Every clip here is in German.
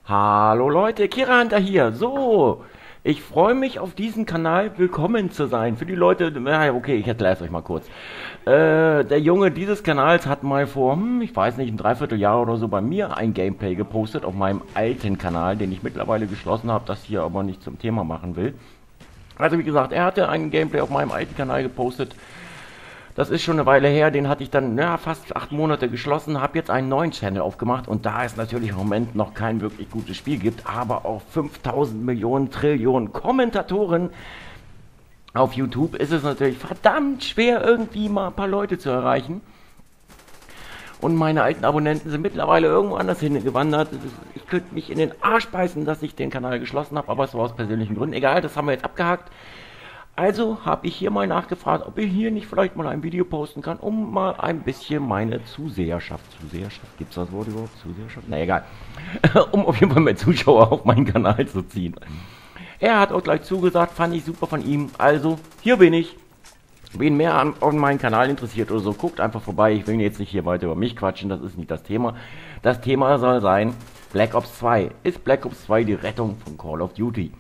Hallo Leute, Kira Hunter hier. So, ich freue mich auf diesem Kanal willkommen zu sein. Für die Leute, okay, ich erkläre es euch mal kurz. Der Junge dieses Kanals hat mal vor, ich weiß nicht, ein Dreivierteljahr oder so bei mir ein Gameplay gepostet auf meinem alten Kanal, den ich mittlerweile geschlossen habe, das hier aber nicht zum Thema machen will. Also wie gesagt, er hatte ein Gameplay auf meinem alten Kanal gepostet. Das ist schon eine Weile her, den hatte ich dann fast 8 Monate geschlossen, habe jetzt einen neuen Channel aufgemacht und da es natürlich im Moment noch kein wirklich gutes Spiel gibt, aber auch 5000 Millionen Trillionen Kommentatoren auf YouTube, ist es natürlich verdammt schwer, irgendwie mal ein paar Leute zu erreichen. Und meine alten Abonnenten sind mittlerweile irgendwo anders hingewandert. Ich könnte mich in den Arsch beißen, dass ich den Kanal geschlossen habe, aber es war aus persönlichen Gründen. Egal, das haben wir jetzt abgehakt. Also habe ich hier mal nachgefragt, ob ich hier nicht vielleicht mal ein Video posten kann, um mal ein bisschen meine Zuseherschaft, gibt es das Wort überhaupt? Zuseherschaft? Na egal. Um auf jeden Fall mehr Zuschauer auf meinen Kanal zu ziehen. Er hat auch gleich zugesagt, fand ich super von ihm. Also, hier bin ich. Wen mehr an meinen Kanal interessiert oder so, guckt einfach vorbei. Ich will jetzt nicht hier weiter über mich quatschen, das ist nicht das Thema. Das Thema soll sein, Black Ops 2. Ist Black Ops 2 die Rettung von Call of Duty?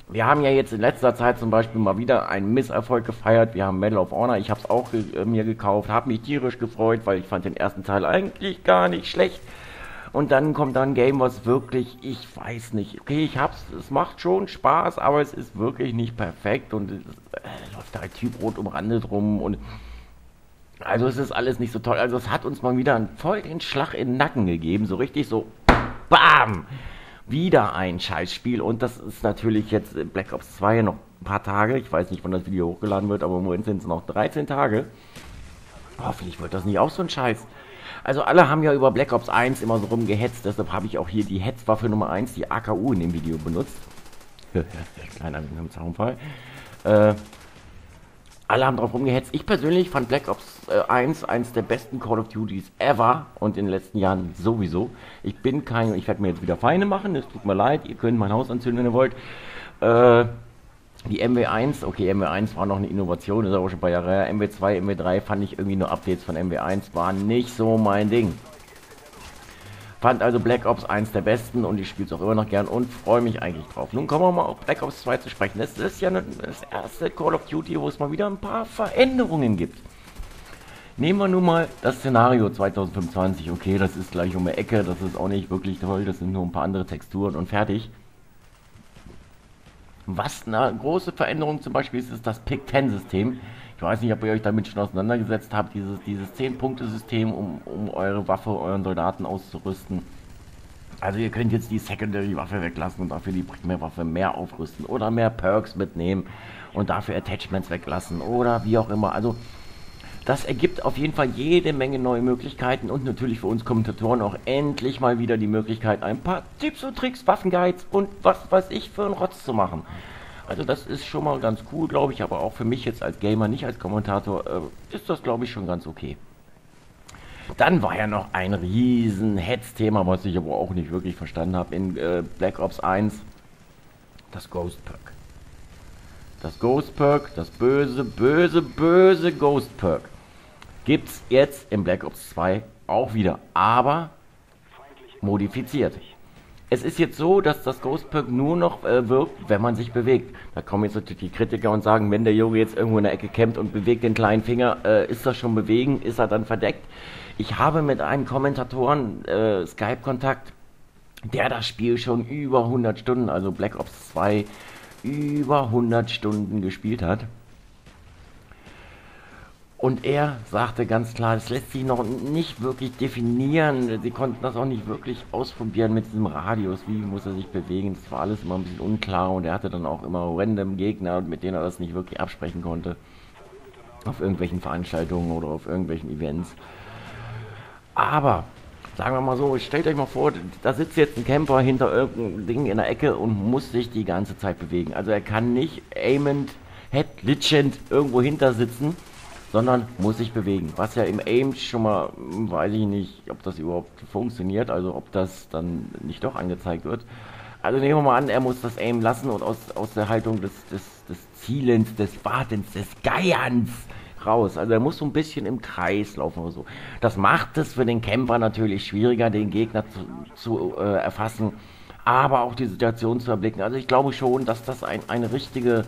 Wir haben ja jetzt in letzter Zeit zum Beispiel mal wieder einen Misserfolg gefeiert. Wir haben Medal of Honor, ich habe es auch mir gekauft, habe mich tierisch gefreut, weil ich fand den ersten Teil eigentlich gar nicht schlecht. Und dann kommt dann ein Game, was wirklich, ich weiß nicht, okay, es macht schon Spaß, aber es ist wirklich nicht perfekt und es läuft da ein Typ rot umrandet rum und also es ist alles nicht so toll. Also es hat uns mal wieder voll den Schlag in den Nacken gegeben, so richtig so, BAM! Wieder ein Scheißspiel und das ist natürlich jetzt Black Ops 2 noch ein paar Tage. Ich weiß nicht, wann das Video hochgeladen wird, aber im Moment sind es noch 13 Tage. Hoffentlich wird das nicht auch so ein Scheiß. Also alle haben ja über Black Ops 1 immer so rumgehetzt, deshalb habe ich auch hier die Hetzwaffe Nummer 1, die AKU in dem Video benutzt. Kleiner Zaunfall. Alle haben drauf rumgehetzt. Ich persönlich fand Black Ops 1 eins der besten Call of Duties ever und in den letzten Jahren sowieso. Ich werde mir jetzt wieder Feinde machen, es tut mir leid, ihr könnt mein Haus anzünden, wenn ihr wollt. Die MW1, okay, MW1 war noch eine Innovation, ist aber schon ein paar Jahre her. MW2, MW3 fand ich irgendwie nur Updates von MW1, war nicht so mein Ding. Fand also Black Ops 1 der besten und ich spiele es auch immer noch gern und freue mich eigentlich drauf. Nun kommen wir mal auf Black Ops 2 zu sprechen. Das ist ja das erste Call of Duty, wo es mal wieder ein paar Veränderungen gibt. Nehmen wir nun mal das Szenario 2025. Okay, das ist gleich um die Ecke, das ist auch nicht wirklich toll, das sind nur ein paar andere Texturen und fertig. Was eine große Veränderung zum Beispiel ist, ist das Pick-10-System. Ich weiß nicht, ob ihr euch damit schon auseinandergesetzt habt, dieses 10-Punkte-System, um eure Waffe, euren Soldaten auszurüsten. Also ihr könnt jetzt die Secondary-Waffe weglassen und dafür die Primärwaffe mehr aufrüsten oder mehr Perks mitnehmen und dafür Attachments weglassen oder wie auch immer. Also das ergibt auf jeden Fall jede Menge neue Möglichkeiten und natürlich für uns Kommentatoren auch endlich mal wieder die Möglichkeit, ein paar Tipps und Tricks, Waffenguides und was weiß ich für einen Rotz zu machen. Also das ist schon mal ganz cool, glaube ich, aber auch für mich jetzt als Gamer, nicht als Kommentator, ist das, glaube ich, schon ganz okay. Dann war ja noch ein riesen Hetzthema, was ich aber auch nicht wirklich verstanden habe, in Black Ops 1, das Ghost Perk. Das Ghost Perk, das böse, böse, böse Ghost Perk, gibt es jetzt in Black Ops 2 auch wieder, aber modifiziert. Es ist jetzt so, dass das Ghost Perk nur noch wirkt, wenn man sich bewegt. Da kommen jetzt natürlich die Kritiker und sagen, wenn der Junge jetzt irgendwo in der Ecke campt und bewegt den kleinen Finger, ist das schon bewegen, ist er dann verdeckt? Ich habe mit einem Kommentatoren Skype-Kontakt, der das Spiel schon über 100 Stunden, also Black Ops 2, über 100 Stunden gespielt hat. Und er sagte ganz klar, das lässt sich noch nicht wirklich definieren. Sie konnten das auch nicht wirklich ausprobieren mit diesem Radius. Wie muss er sich bewegen? Das war alles immer ein bisschen unklar. Und er hatte dann auch immer random Gegner, mit denen er das nicht wirklich absprechen konnte. Auf irgendwelchen Veranstaltungen oder auf irgendwelchen Events. Aber, sagen wir mal so, stellt euch mal vor, da sitzt jetzt ein Camper hinter irgendeinem Ding in der Ecke und muss sich die ganze Zeit bewegen. Also er kann nicht aimend, headglitchend irgendwo hinter sitzen, sondern muss sich bewegen. Was ja im Aim schon mal, weiß ich nicht, ob das überhaupt funktioniert, also ob das dann nicht doch angezeigt wird. Also nehmen wir mal an, er muss das Aim lassen und aus der Haltung des Zielens, des Wartens, des Geierns raus. Also er muss so ein bisschen im Kreis laufen oder so. Das macht es für den Camper natürlich schwieriger, den Gegner zu erfassen, aber auch die Situation zu erblicken. Also ich glaube schon, dass das eine richtige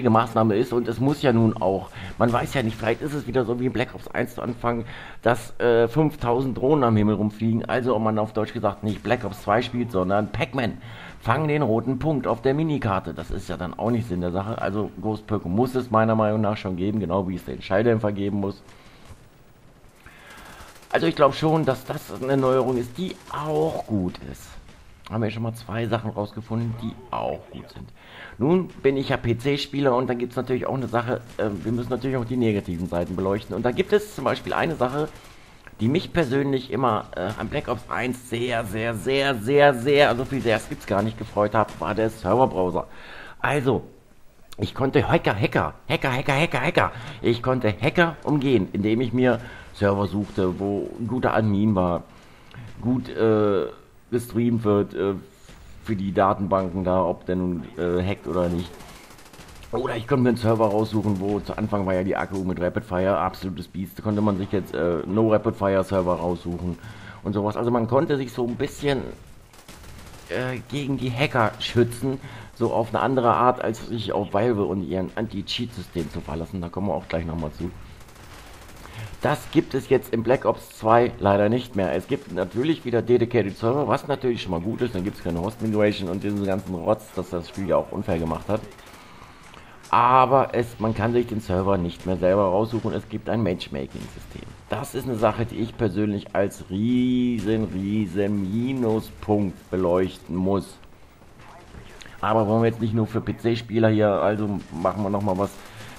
Maßnahme ist, und es muss ja nun auch, man weiß ja nicht, vielleicht ist es wieder so wie in Black Ops 1 zu Anfang, dass 5000 Drohnen am Himmel rumfliegen, also ob man auf Deutsch gesagt nicht Black Ops 2 spielt, sondern Pac-Man. Fang den roten Punkt auf der Minikarte, das ist ja dann auch nicht Sinn der Sache, also Ghost Pirco muss es meiner Meinung nach schon geben, genau wie es den Schalldämpfer geben muss. Also ich glaube schon, dass das eine Neuerung ist, die auch gut ist. Haben wir schon mal 2 Sachen rausgefunden, die auch gut sind. Nun bin ich ja PC-Spieler, und da gibt es natürlich auch eine Sache, wir müssen natürlich auch die negativen Seiten beleuchten. Und da gibt es zum Beispiel eine Sache, die mich persönlich immer an Black Ops 1 sehr, also viel sehr, es gibt's gar nicht, gefreut hat, war der Serverbrowser. Also, ich konnte Hacker. Ich konnte Hacker umgehen, indem ich mir Server suchte, wo ein guter Admin war, gut gestreamt wird für die Datenbanken da, ob der nun hackt oder nicht. Oder ich konnte mir einen Server raussuchen, wo zu Anfang war ja die AKU mit Rapid Fire, absolutes Biest. Da konnte man sich jetzt No Rapid Fire Server raussuchen und sowas. Also man konnte sich so ein bisschen gegen die Hacker schützen, so auf eine andere Art, als sich auf Valve und ihren Anti-Cheat-System zu verlassen. Da kommen wir auch gleich nochmal zu. Das gibt es jetzt in Black Ops 2 leider nicht mehr. Es gibt natürlich wieder Dedicated Server, was natürlich schon mal gut ist. Dann gibt es keine Host Migration und diesen ganzen Rotz, dass das Spiel ja auch unfair gemacht hat. Aber man kann sich den Server nicht mehr selber raussuchen. Es gibt ein Matchmaking-System. Das ist eine Sache, die ich persönlich als riesen Minuspunkt beleuchten muss. Aber wollen wir jetzt nicht nur für PC-Spieler hier, also machen wir nochmal was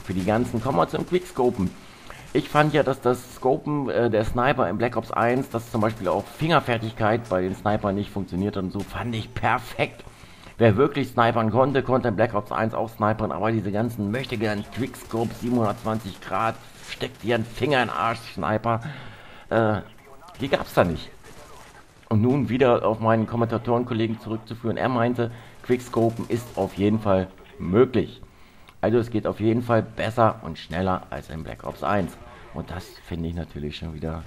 für die ganzen. Kommen wir zum Quickscopen. Ich fand ja, dass das Scopen der Sniper in Black Ops 1, dass zum Beispiel auch Fingerfertigkeit bei den Snipern nicht funktioniert und so, fand ich perfekt. Wer wirklich snipern konnte, konnte in Black Ops 1 auch snipern, aber diese ganzen möchtegern Quickscope 720 Grad, steckt dir einen Finger in den Arsch, Sniper, die gab's da nicht. Und nun wieder auf meinen Kommentatorenkollegen zurückzuführen, er meinte, Quickscopen ist auf jeden Fall möglich. Also es geht auf jeden Fall besser und schneller als in Black Ops 1. Und das finde ich natürlich schon wieder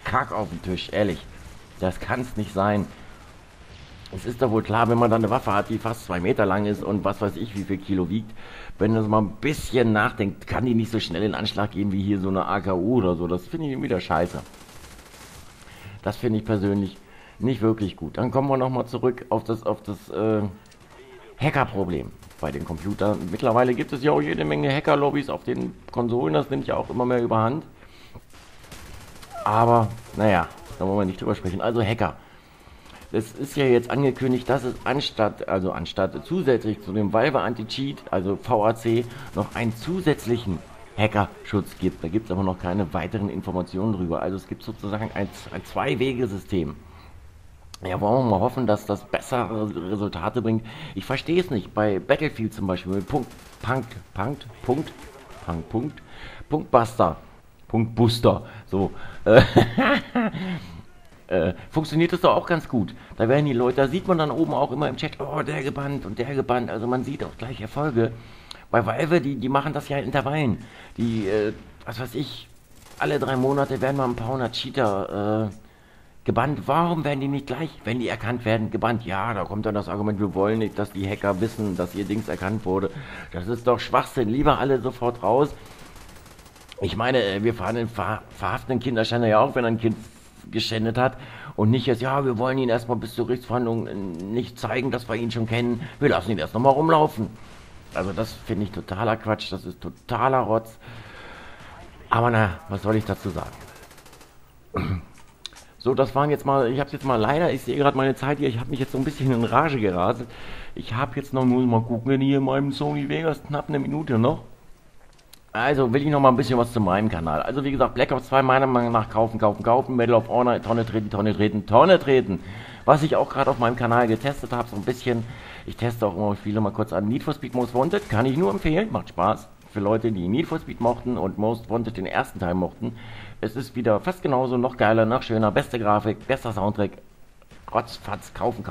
Kack auf den Tisch, ehrlich. Das kann es nicht sein. Es ist doch wohl klar, wenn man dann eine Waffe hat, die fast 2 Meter lang ist und was weiß ich, wie viel Kilo wiegt. Wenn das mal ein bisschen nachdenkt, kann die nicht so schnell in Anschlag gehen wie hier so eine AKU oder so. Das finde ich wieder scheiße. Das finde ich persönlich nicht wirklich gut. Dann kommen wir nochmal zurück auf das Hacker-Problem bei den Computern. Mittlerweile gibt es ja auch jede Menge Hacker-Lobbys auf den Konsolen. Das nimmt ja auch immer mehr überhand. Aber, naja, da wollen wir nicht drüber sprechen. Also Hacker. Es ist ja jetzt angekündigt, dass es anstatt zusätzlich zu dem Valve Anti-Cheat, also VAC, noch einen zusätzlichen Hackerschutz gibt. Da gibt es aber noch keine weiteren Informationen drüber. Also es gibt sozusagen ein Zwei-Wege-System. Ja, wollen wir mal hoffen, dass das bessere Resultate bringt. Ich verstehe es nicht. Bei Battlefield zum Beispiel mit Punktbuster, so, funktioniert das doch auch ganz gut. Da werden die Leute, da sieht man dann oben auch immer im Chat, oh, der gebannt und der gebannt. Also man sieht auch gleich Erfolge. Bei Valve, die machen das ja in Intervallen. Die, was weiß ich, alle 3 Monate werden mal ein paar hundert Cheater gebannt. Warum werden die nicht gleich, wenn die erkannt werden, gebannt? Ja, da kommt dann das Argument, wir wollen nicht, dass die Hacker wissen, dass ihr Dings erkannt wurde. Das ist doch Schwachsinn. Lieber alle sofort raus. Ich meine, wir verhaften den Kinderschänder ja auch, wenn ein Kind geschändet hat. Und nicht jetzt, ja, wir wollen ihn erstmal bis zur Gerichtsverhandlung nicht zeigen, dass wir ihn schon kennen. Wir lassen ihn erst nochmal rumlaufen. Also das finde ich totaler Quatsch. Das ist totaler Rotz. Aber na, was soll ich dazu sagen? So, das waren jetzt mal, ich habe jetzt mal leider, ich sehe gerade meine Zeit hier, ich habe mich jetzt so ein bisschen in Rage geraselt. Ich habe jetzt noch, muss mal gucken, hier in meinem Sony Vegas, knapp eine Minute noch. Also will ich noch mal ein bisschen was zu meinem Kanal. Also wie gesagt, Black Ops 2 meiner Meinung nach kaufen. Medal of Honor, Tonne treten. Was ich auch gerade auf meinem Kanal getestet habe, so ein bisschen. Ich teste auch immer viele mal kurz an. Need for Speed Most Wanted, kann ich nur empfehlen, macht Spaß. Für Leute, die Need for Speed mochten und Most Wanted den ersten Teil mochten. Es ist wieder fast genauso, noch geiler, noch schöner, beste Grafik, bester Soundtrack. Rotzfatz, kaufen.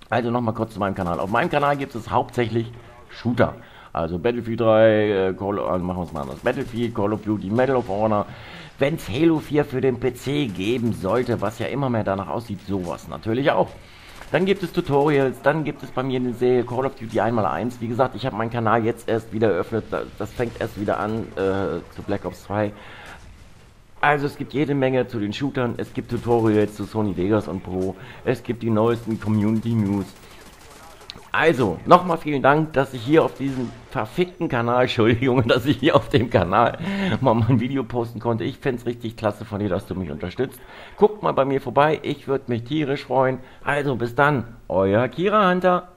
Also nochmal kurz zu meinem Kanal. Auf meinem Kanal gibt es hauptsächlich Shooter. Also Battlefield 3, also machen wir es mal anders. Battlefield, Call of Duty, Medal of Honor. Wenn es Halo 4 für den PC geben sollte, was ja immer mehr danach aussieht, sowas natürlich auch. Dann gibt es Tutorials, dann gibt es bei mir eine Serie Call of Duty 1x1. Wie gesagt, ich habe meinen Kanal jetzt erst wieder eröffnet. Das fängt erst wieder an zu Black Ops 2. Also es gibt jede Menge zu den Shootern. Es gibt Tutorials zu Sony Vegas und Pro. Es gibt die neuesten Community News. Also, nochmal vielen Dank, dass ich hier auf diesem verfickten Kanal, Entschuldigung, dass ich hier auf dem Kanal mal ein Video posten konnte. Ich fände es richtig klasse von dir, dass du mich unterstützt. Guckt mal bei mir vorbei, ich würde mich tierisch freuen. Also, bis dann, euer Kira Hunter.